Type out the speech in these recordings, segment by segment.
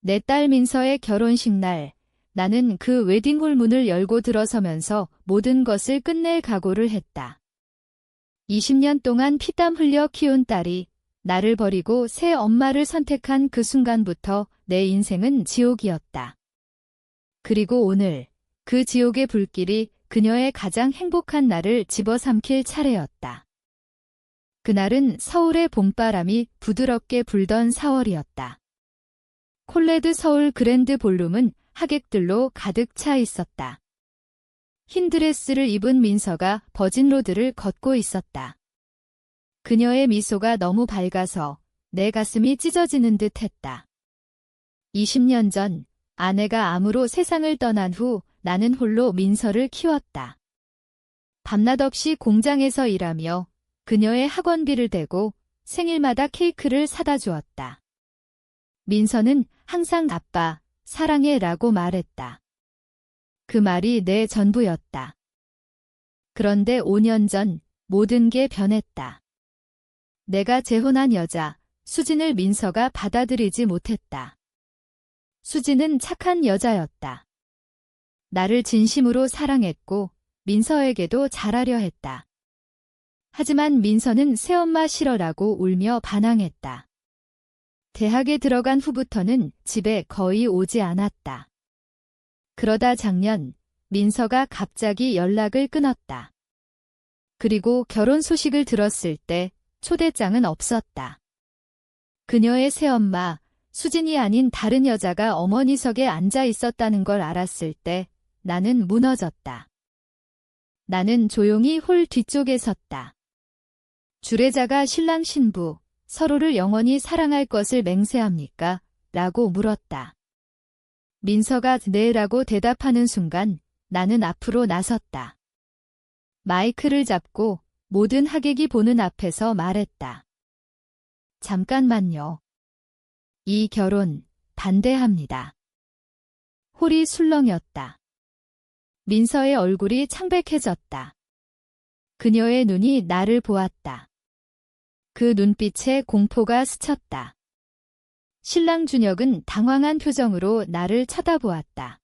내 딸 민서의 결혼식 날, 나는 그 웨딩홀 문을 열고 들어서면서 모든 것을 끝낼 각오를 했다. 20년 동안 피땀 흘려 키운 딸이 나를 버리고 새 엄마를 선택한 그 순간부터 내 인생은 지옥이었다. 그리고 오늘 그 지옥의 불길이 그녀의 가장 행복한 날을 집어삼킬 차례였다. 그날은 서울의 봄바람이 부드럽게 불던 4월이었다. 콜레드 서울 그랜드 볼룸은 하객들로 가득 차 있었다. 흰 드레스를 입은 민서가 버진로드를 걷고 있었다. 그녀의 미소가 너무 밝아서 내 가슴이 찢어지는 듯 했다. 20년 전 아내가 암으로 세상을 떠난 후 나는 홀로 민서를 키웠다. 밤낮 없이 공장에서 일하며 그녀의 학원비를 대고 생일마다 케이크를 사다 주었다. 민서는 항상 아빠, 사랑해 라고 말했다. 그 말이 내 전부였다. 그런데 5년 전 모든 게 변했다. 내가 재혼한 여자, 수진을 민서가 받아들이지 못했다. 수진은 착한 여자였다. 나를 진심으로 사랑했고 민서에게도 잘하려 했다. 하지만 민서는 새엄마 싫어라고 울며 반항했다. 대학에 들어간 후부터는 집에 거의 오지 않았다. 그러다 작년 민서가 갑자기 연락을 끊었다. 그리고 결혼 소식을 들었을 때 초대장은 없었다. 그녀의 새엄마 수진이 아닌 다른 여자가 어머니석에 앉아 있었다는 걸 알았을 때 나는 무너졌다. 나는 조용히 홀 뒤쪽에 섰다. 주례자가 신랑 신부 서로를 영원히 사랑할 것을 맹세합니까? 라고 물었다. 민서가 네라고 대답하는 순간 나는 앞으로 나섰다. 마이크를 잡고 모든 하객이 보는 앞에서 말했다. 잠깐만요. 이 결혼 반대합니다. 홀이 술렁였다. 민서의 얼굴이 창백해졌다. 그녀의 눈이 나를 보았다. 그 눈빛에 공포가 스쳤다. 신랑 준혁은 당황한 표정으로 나를 쳐다보았다.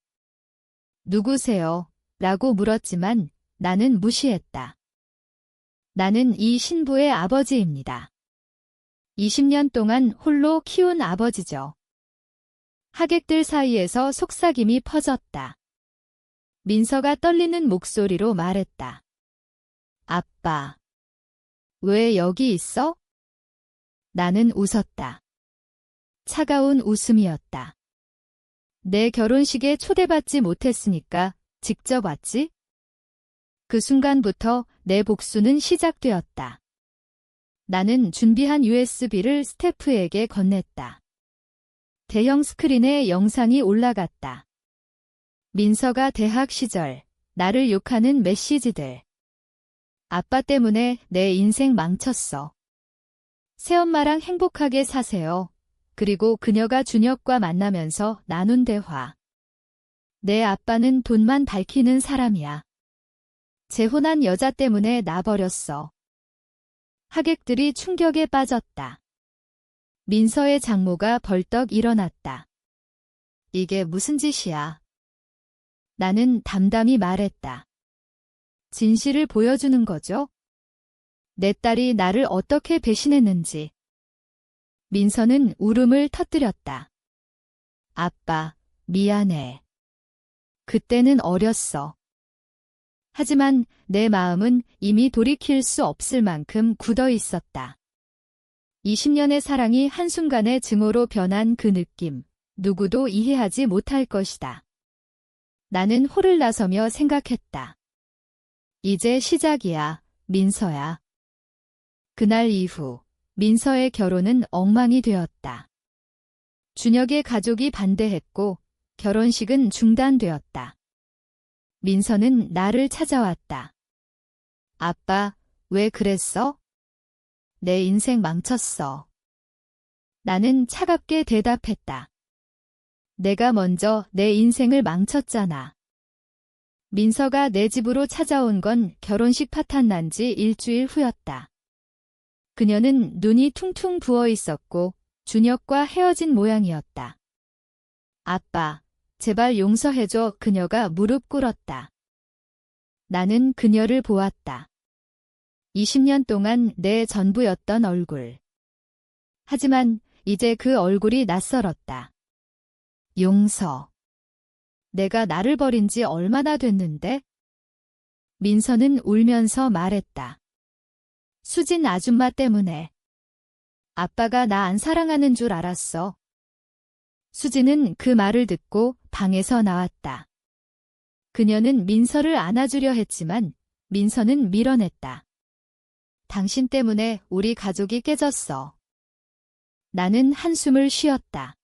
누구세요? 라고 물었지만 나는 무시했다. 나는 이 신부의 아버지입니다. 20년 동안 홀로 키운 아버지죠. 하객들 사이에서 속삭임이 퍼졌다. 민서가 떨리는 목소리로 말했다. 아빠, 왜 여기 있어? 나는 웃었다. 차가운 웃음이었다. 내 결혼식에 초대받지 못했으니까 직접 왔지? 그 순간부터 내 복수는 시작되었다. 나는 준비한 USB를 스태프에게 건넸다. 대형 스크린에 영상이 올라갔다. 민서가 대학 시절 나를 욕하는 메시지들. 아빠 때문에 내 인생 망쳤어. 새엄마랑 행복하게 사세요. 그리고 그녀가 준혁과 만나면서 나눈 대화. 내 아빠는 돈만 밝히는 사람이야. 재혼한 여자 때문에 나 버렸어. 하객들이 충격에 빠졌다. 민서의 장모가 벌떡 일어났다. 이게 무슨 짓이야? 나는 담담히 말했다. 진실을 보여주는 거죠? 내 딸이 나를 어떻게 배신했는지. 민서는 울음을 터뜨렸다. 아빠, 미안해. 그때는 어렸어. 하지만 내 마음은 이미 돌이킬 수 없을 만큼 굳어 있었다. 20년의 사랑이 한순간에 증오로 변한 그 느낌, 누구도 이해하지 못할 것이다. 나는 홀을 나서며 생각했다. 이제 시작이야, 민서야. 그날 이후 민서의 결혼은 엉망이 되었다. 준혁의 가족이 반대했고 결혼식은 중단되었다. 민서는 나를 찾아왔다. 아빠, 왜 그랬어? 내 인생 망쳤어. 나는 차갑게 대답했다. 내가 먼저 내 인생을 망쳤잖아. 민서가 내 집으로 찾아온 건 결혼식 파탄 난 지 일주일 후였다. 그녀는 눈이 퉁퉁 부어 있었고 준혁과 헤어진 모양이었다. 아빠, 제발 용서해줘. 그녀가 무릎 꿇었다. 나는 그녀를 보았다. 20년 동안 내 전부였던 얼굴. 하지만 이제 그 얼굴이 낯설었다. 용서. 내가 나를 버린 지 얼마나 됐는데? 민서는 울면서 말했다. 수진 아줌마 때문에. 아빠가 나 안 사랑하는 줄 알았어. 수진은 그 말을 듣고 방에서 나왔다. 그녀는 민서를 안아주려 했지만 민서는 밀어냈다. 당신 때문에 우리 가족이 깨졌어. 나는 한숨을 쉬었다.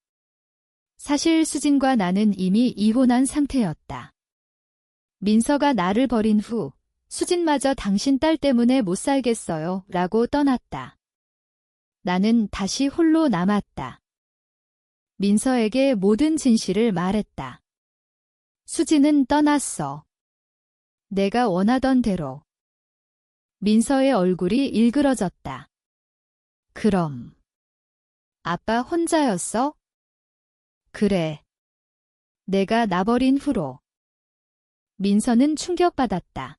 사실 수진과 나는 이미 이혼한 상태였다. 민서가 나를 버린 후 수진마저 당신 딸 때문에 못 살겠어요 라고 떠났다. 나는 다시 홀로 남았다. 민서에게 모든 진실을 말했다. 수진은 떠났어. 내가 원하던 대로. 민서의 얼굴이 일그러졌다. 그럼 아빠 혼자였어? 그래. 내가 나 버린 후로. 민서는 충격받았다.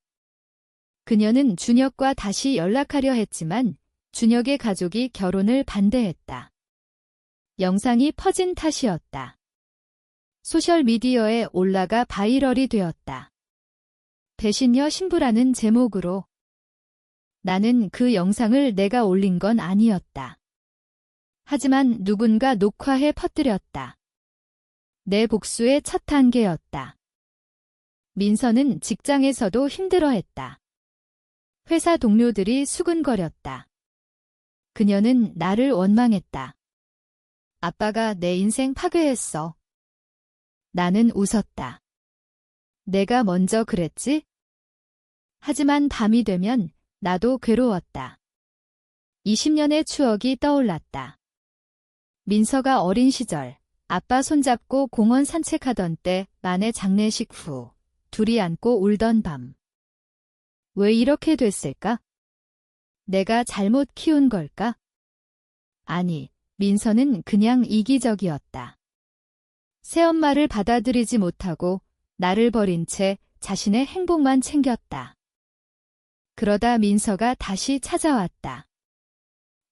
그녀는 준혁과 다시 연락하려 했지만 준혁의 가족이 결혼을 반대했다. 영상이 퍼진 탓이었다. 소셜미디어에 올라가 바이럴이 되었다. 배신녀 신부라는 제목으로. 나는 그 영상을 내가 올린 건 아니었다. 하지만 누군가 녹화해 퍼뜨렸다. 내 복수의 첫 단계였다. 민서는 직장에서도 힘들어했다. 회사 동료들이 수근거렸다. 그녀는 나를 원망했다. 아빠가 내 인생 파괴했어. 나는 웃었다. 내가 먼저 그랬지? 하지만 밤이 되면 나도 괴로웠다. 20년의 추억이 떠올랐다. 민서가 어린 시절 아빠 손잡고 공원 산책하던 때 만의 장례식 후 둘이 안고 울던 밤. 왜 이렇게 됐을까? 내가 잘못 키운 걸까? 아니, 민서는 그냥 이기적이었다. 새엄마를 받아들이지 못하고 나를 버린 채 자신의 행복만 챙겼다. 그러다 민서가 다시 찾아왔다.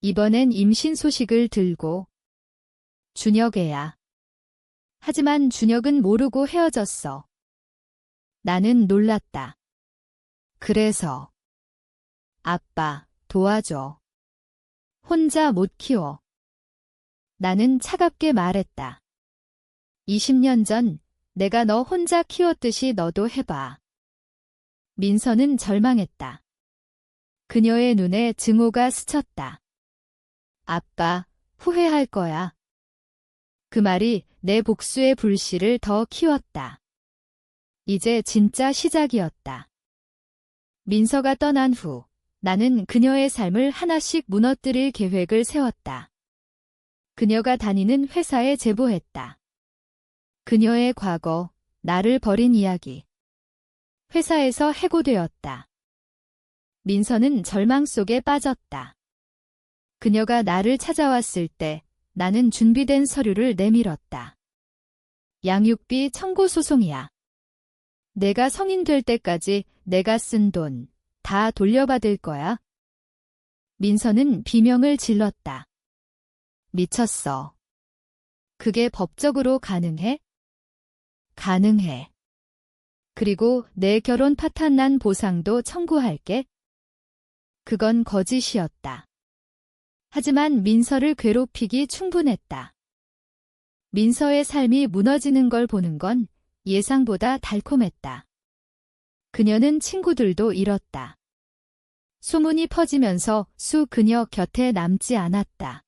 이번엔 임신 소식을 들고. 준혁애야. 하지만 준혁은 모르고 헤어졌어. 나는 놀랐다. 그래서 아빠, 도와줘. 혼자 못 키워. 나는 차갑게 말했다. 20년 전 내가 너 혼자 키웠듯이 너도 해봐. 민서는 절망했다. 그녀의 눈에 증오가 스쳤다. 아빠, 후회할 거야. 그 말이 내 복수의 불씨를 더 키웠다. 이제 진짜 시작이었다. 민서가 떠난 후 나는 그녀의 삶을 하나씩 무너뜨릴 계획을 세웠다. 그녀가 다니는 회사에 제보했다. 그녀의 과거, 나를 버린 이야기. 회사에서 해고되었다. 민서는 절망 속에 빠졌다. 그녀가 나를 찾아왔을 때 나는 준비된 서류를 내밀었다. 양육비 청구 소송이야. 내가 성인 될 때까지 내가 쓴 돈 다 돌려받을 거야. 민서는 비명을 질렀다. 미쳤어. 그게 법적으로 가능해? 가능해. 그리고 내 결혼 파탄난 보상도 청구할게. 그건 거짓이었다. 하지만 민서를 괴롭히기 충분했다. 민서의 삶이 무너지는 걸 보는 건 예상보다 달콤했다. 그녀는 친구들도 잃었다. 소문이 퍼지면서 수 그녀 곁에 남지 않았다.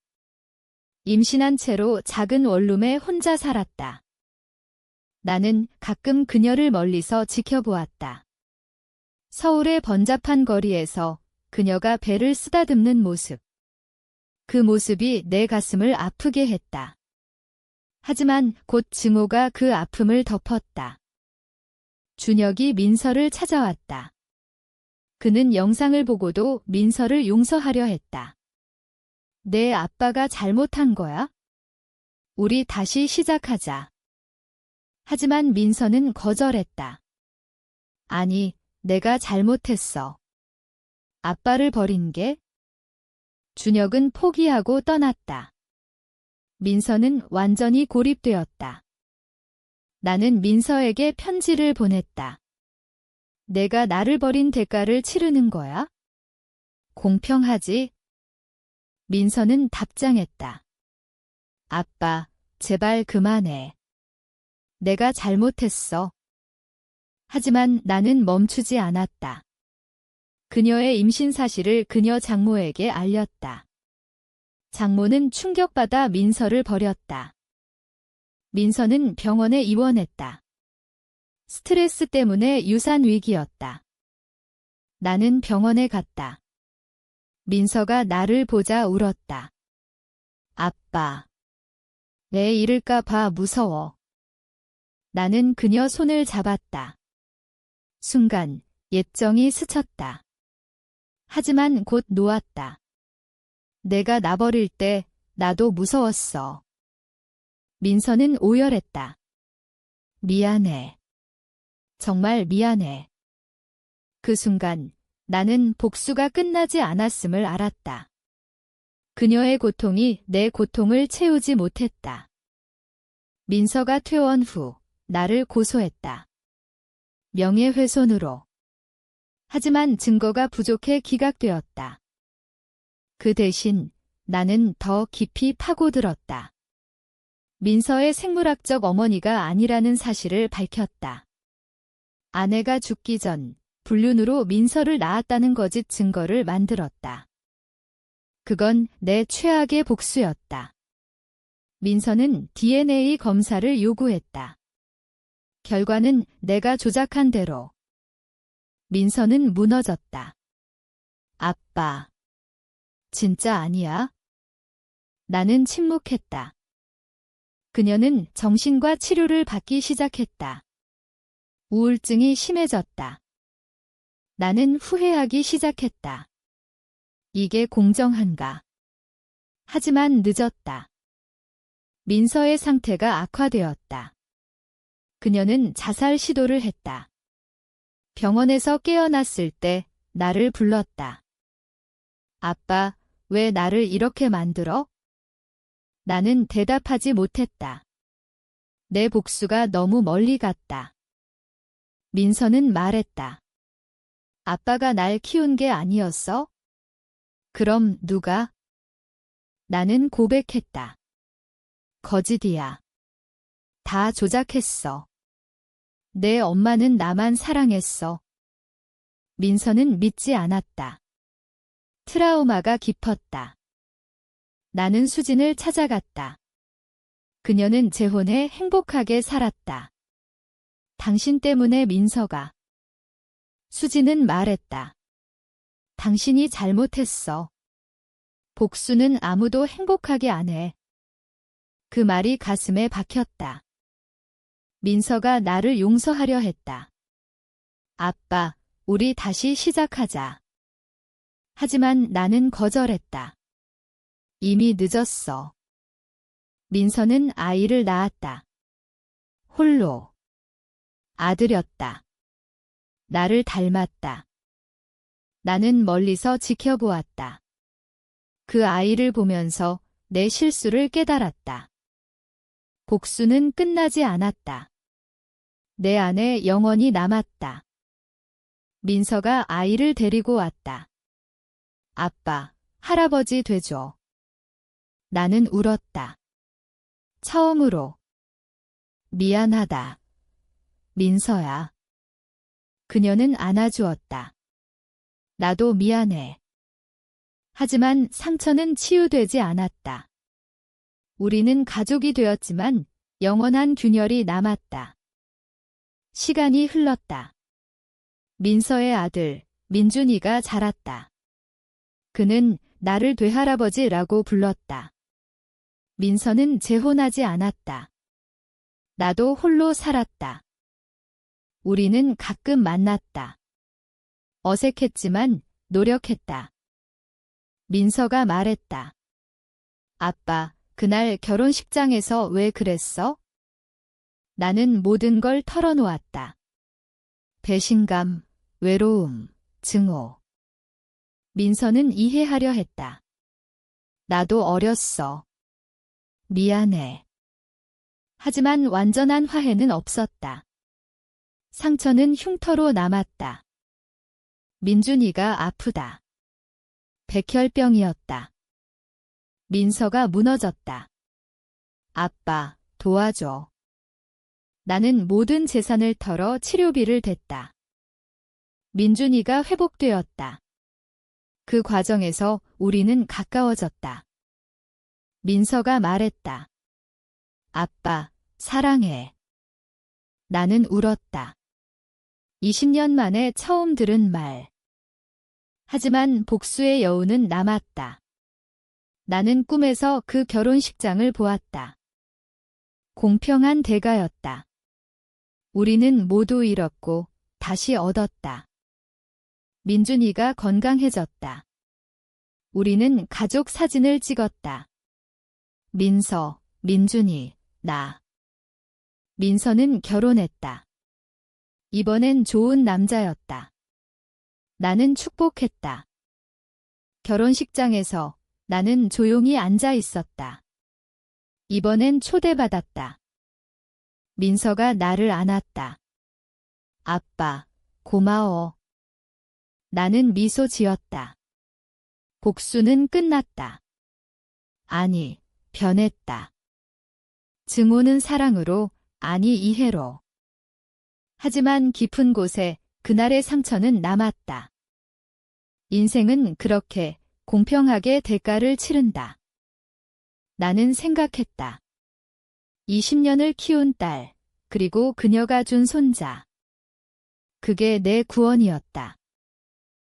임신한 채로 작은 원룸에 혼자 살았다. 나는 가끔 그녀를 멀리서 지켜보았다. 서울의 번잡한 거리에서 그녀가 배를 쓰다듬는 모습. 그 모습이 내 가슴을 아프게 했다. 하지만 곧 증오가 그 아픔을 덮었다. 준혁이 민서를 찾아왔다. 그는 영상을 보고도 민서를 용서하려 했다. 내 아빠가 잘못한 거야? 우리 다시 시작하자. 하지만 민서는 거절했다. 아니, 내가 잘못했어. 아빠를 버린 게? 준혁은 포기하고 떠났다. 민서는 완전히 고립되었다. 나는 민서에게 편지를 보냈다. 내가 나를 버린 대가를 치르는 거야? 공평하지? 민서는 답장했다. 아빠, 제발 그만해. 내가 잘못했어. 하지만 나는 멈추지 않았다. 그녀의 임신 사실을 그녀 장모에게 알렸다. 장모는 충격받아 민서를 버렸다. 민서는 병원에 입원했다. 스트레스 때문에 유산 위기였다. 나는 병원에 갔다. 민서가 나를 보자 울었다. 아빠. 애 잃을까 봐 무서워. 나는 그녀 손을 잡았다. 순간 예정이 스쳤다. 하지만 곧 놓았다. 내가 나 버릴 때 나도 무서웠어. 민서는 오열했다. 미안해. 정말 미안해. 그 순간 나는 복수가 끝나지 않았음을 알았다. 그녀의 고통이 내 고통을 채우지 못했다. 민서가 퇴원 후 나를 고소했다. 명예훼손으로. 하지만 증거가 부족해 기각되었다. 그 대신 나는 더 깊이 파고들었다. 민서의 생물학적 어머니가 아니라는 사실을 밝혔다. 아내가 죽기 전 불륜으로 민서를 낳았다는 거짓 증거를 만들었다. 그건 내 최악의 복수였다. 민서는 DNA 검사를 요구했다. 결과는 내가 조작한 대로. 민서는 무너졌다. 아빠. 진짜 아니야? 나는 침묵했다. 그녀는 정신과 치료를 받기 시작했다. 우울증이 심해졌다. 나는 후회하기 시작했다. 이게 공정한가? 하지만 늦었다. 민서의 상태가 악화되었다. 그녀는 자살 시도를 했다. 병원에서 깨어났을 때 나를 불렀다. 아빠, 왜 나를 이렇게 만들어? 나는 대답하지 못했다. 내 복수가 너무 멀리 갔다. 민서는 말했다. 아빠가 날 키운 게 아니었어? 그럼 누가? 나는 고백했다. 거짓이야. 다 조작했어. 내 엄마는 나만 사랑했어. 민서는 믿지 않았다. 트라우마가 깊었다. 나는 수진을 찾아갔다. 그녀는 재혼해 행복하게 살았다. 당신 때문에 민서가. 수진은 말했다. 당신이 잘못했어. 복수는 아무도 행복하게 안 해. 그 말이 가슴에 박혔다. 민서가 나를 용서하려 했다. 아빠, 우리 다시 시작하자. 하지만 나는 거절했다. 이미 늦었어. 민서는 아이를 낳았다. 홀로. 아들이었다. 나를 닮았다. 나는 멀리서 지켜보았다. 그 아이를 보면서 내 실수를 깨달았다. 복수는 끝나지 않았다. 내 안에 영원히 남았다. 민서가 아이를 데리고 왔다. 아빠, 할아버지 되줘. 나는 울었다. 처음으로. 미안하다. 민서야. 그녀는 안아주었다. 나도 미안해. 하지만 상처는 치유되지 않았다. 우리는 가족이 되었지만 영원한 균열이 남았다. 시간이 흘렀다. 민서의 아들, 민준이가 자랐다. 그는 나를 되할아버지라고 불렀다. 민서는 재혼하지 않았다. 나도 홀로 살았다. 우리는 가끔 만났다. 어색했지만 노력했다. 민서가 말했다. 아빠, 그날 결혼식장에서 왜 그랬어? 나는 모든 걸 털어놓았다. 배신감, 외로움, 증오. 민서는 이해하려 했다. 나도 어렸어. 미안해. 하지만 완전한 화해는 없었다. 상처는 흉터로 남았다. 민준이가 아프다. 백혈병이었다. 민서가 무너졌다. 아빠, 도와줘. 나는 모든 재산을 털어 치료비를 댔다. 민준이가 회복되었다. 그 과정에서 우리는 가까워졌다. 민서가 말했다. 아빠, 사랑해. 나는 울었다. 20년 만에 처음 들은 말. 하지만 복수의 여운은 남았다. 나는 꿈에서 그 결혼식장을 보았다. 공평한 대가였다. 우리는 모두 잃었고 다시 얻었다. 민준이가 건강해졌다. 우리는 가족 사진을 찍었다. 민서, 민준이, 나. 민서는 결혼했다. 이번엔 좋은 남자였다. 나는 축복했다. 결혼식장에서 나는 조용히 앉아 있었다. 이번엔 초대받았다. 민서가 나를 안았다. 아빠, 고마워. 나는 미소 지었다. 복수는 끝났다. 아니, 변했다. 증오는 사랑으로, 아니 이해로. 하지만 깊은 곳에 그날의 상처는 남았다. 인생은 그렇게 공평하게 대가를 치른다. 나는 생각했다. 20년을 키운 딸, 그리고 그녀가 준 손자. 그게 내 구원이었다.